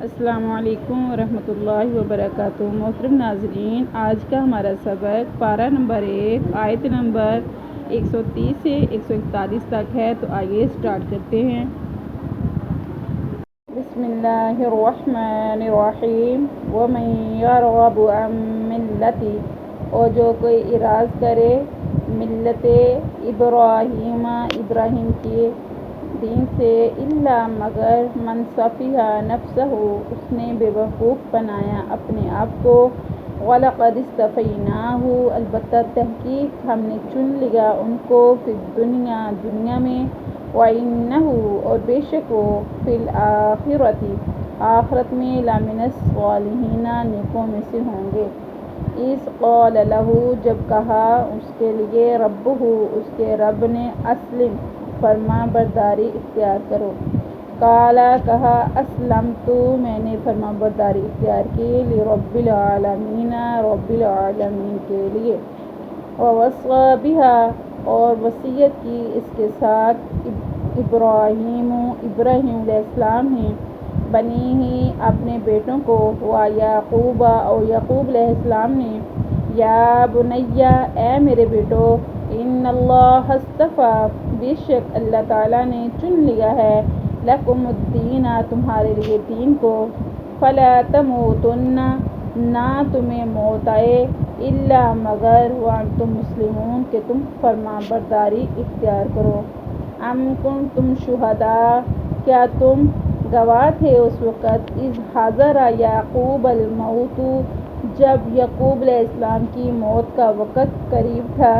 السلام علیکم ورحمۃ اللہ وبرکاتہ۔ محترم ناظرین، آج کا ہمارا سبق پارہ نمبر 1 آیت نمبر 130 سے 141 تک ہے، تو آئیے سٹارٹ کرتے ہیں۔ بسم اللہ الرحمن الرحیم۔ وَمَن يَرْغَبُ عَن مِّلَّتِ، اور جو کوئی اعراض کرے ملت ابراہیم کے دین سے، الا مگر من صفیہ نفسہ، اس نے بے وقوف بنایا اپنے آپ کو، وَلَقَدِ اصْطَفَيْنَاهُ، البتہ تحقیق ہم نے چن لیا ان کو، فی دنیا میں، وَإِنَّهُ، اور بے شک وہ، فی الآخرۃ، آخرت میں، لَمِنَ الصَّالِحِینَ، نیکوں میں سے ہوں گے۔ اذ قال لہ، جب کہا اس کے لیے، ربہ، اس کے رب نے، اسلم، فرما برداری اختیار کرو۔ قال، کہا، اسلمت، میں نے فرما برداری اختیار کی، لرب العالمین، رب العالمین کے لیے۔ ووصی بہا، اور وصیت کی اس کے ساتھ، ابراہیم علیہ السلام نے، بنیہ، اپنے بیٹوں کو، ویعقوب، اور یعقوب علیہ السلام نے، یا بنیہ، اے میرے بیٹو، ان اللہ اصطفیٰ، بے شک اللہ تعالیٰ نے چن لیا ہے، لکم الدین، تمہارے لیے دین کو، فلا تموتن، نہ تمہیں موت آئے، الا مگر، وانتم مسلمون، کہ تم فرما برداری اختیار کرو۔ ام کنتم شہداء، کیا تم گواہ تھے اس وقت، اذ حضر یعقوب الموت، جب یعقوب علیہ السلام کی موت کا وقت قریب تھا،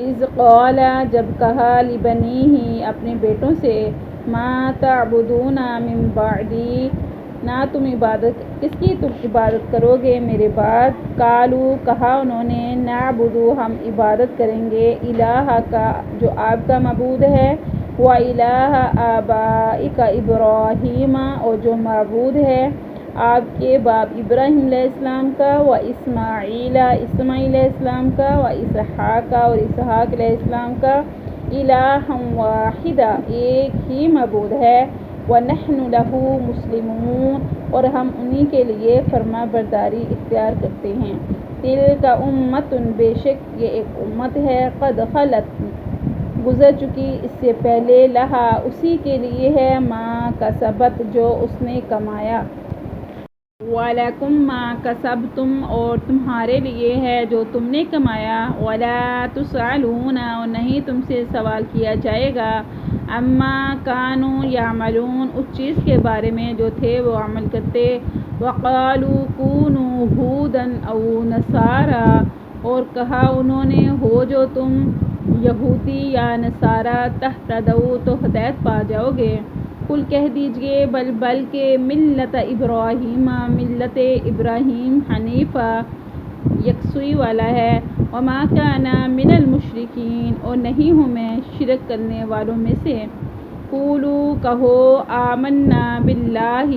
اذ قال، جب کہا، لبنیہ، اپنے بیٹوں سے، ما تعبدون من بعدی، نہ تم کس کی تم عبادت کرو گے میرے بعد، قالوا، کہا انہوں نے، نعبد، ہم عبادت کریں گے، الہک، جو آپ کا معبود ہے، وَإِلَٰهَ آبَائِكَ ابراہیم، اور جو معبود ہے آپ کے باپ ابراہیم علیہ السلام کا، وَإِسماعیل، اسماعیل علیہ السلام کا، وَإِسحاق، اور اسحاق علیہ السلام کا، الٰہًا واحدا، ایک ہی معبود ہے، وَنَحْنُ لَهُ مُسْلِمُونَ، اور ہم انہی کے لیے فرما برداری اختیار کرتے ہیں۔ تِلْکَ أُمَّةٌ، بے شک یہ ایک امت ہے، قد خلت، گزر چکی اس سے پہلے، لہا، اسی کے لیے ہے، ما کسبت، جو اس نے کمایا، وَلَکُم ما کسبتم، اور تمہارے لیے ہے جو تم نے کمایا، وَلَا تُسْأَلُونَ، اور نہیں تم سے سوال کیا جائے گا، عَمَّا كَانُوا يَعْمَلُونَ، اس چیز کے بارے میں جو تھے وہ عمل کرتے، وَقَالُوا كُونُوا هُودًا أَوْ نَصَارَىٰ، اور کہا انہوں نے، ہو جو تم یہودی یا نصارہ، تہتدوا، تو ہدایت پا جاؤ گے۔ قل، کہہ دیجئے، بلکہ ملت ابراہیم، ملت ابراہیم، حنیفہ، یکسوئی والا ہے، وما کان من المشرکین، اور نہیں ہوں میں شرک کرنے والوں میں سے۔ قولوا، کہو، آمنا باللہ،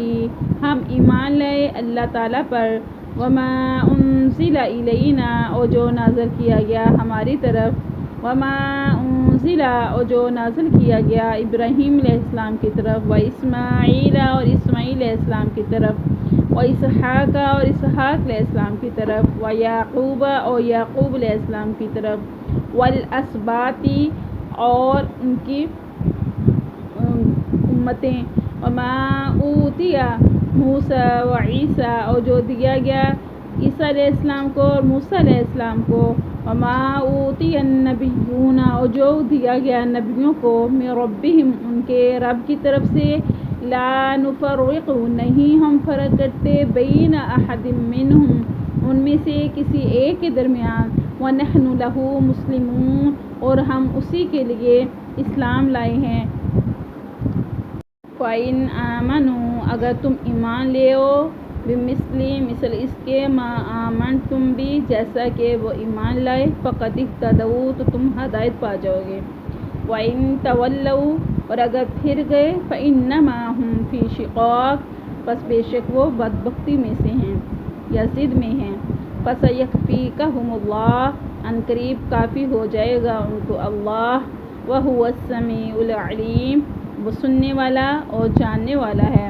ہم ایمان لائے اللہ تعالیٰ پر، وما انزل الینا، اور جو نازل کیا گیا ہماری طرف، وما انزل، اور جو نازل کیا گیا ابراہیم علیہ السلام کی طرف، واسماعیل، اور اسماعیل علیہ السلام کی طرف، واسحاق، اور اسحاق علیہ السلام کی طرف، ویعقوب، اور یعقوب علیہ السلام کی طرف، والاسباط، اور ان کی امتیں، وما اوتی موسیٰ وعیسیٰ، اور جو دیا گیا عیسیٰ علیہ السلام کو اور موسیٰ علیہ السلام کو، وما اوتی النبیون، اور جو دیا گیا نبیوں کو، من ربہم، ان کے رب کی طرف سے، لا نفرق، نہیں ہم فرق کرتے، بین احد منہم، ان میں سے کسی ایک کے درمیان، ونحن لہ مسلمون، اور ہم اسی کے لیے اسلام لائے ہیں۔ فَإِنْ آمَنُوا، اگر تم ایمان لے آؤ، بِمِثْلِ، مثل اس کے، ما آمنتم بھی، جیسا کہ وہ ایمان لائے، فَقَدِ اهْتَدَوْا، تو تم ہدایت پا جاؤ گے۔ وَإِنْ تَوَلَّوْا، اور اگر پھر گئے، فَإِنَّمَا هُمْ فِي شِقَاقٍ، پس بے شک وہ بدبختی میں سے ہیں یا ضد میں ہیں۔ فَسَيَكْفِيكَهُمُ اللَّهُ، عنقریب کافی ہو جائے گا ان کو اللہ، وَهُوَ السَّمِيعُ الْعَلِيمُ، وہ سننے والا اور جاننے والا ہے۔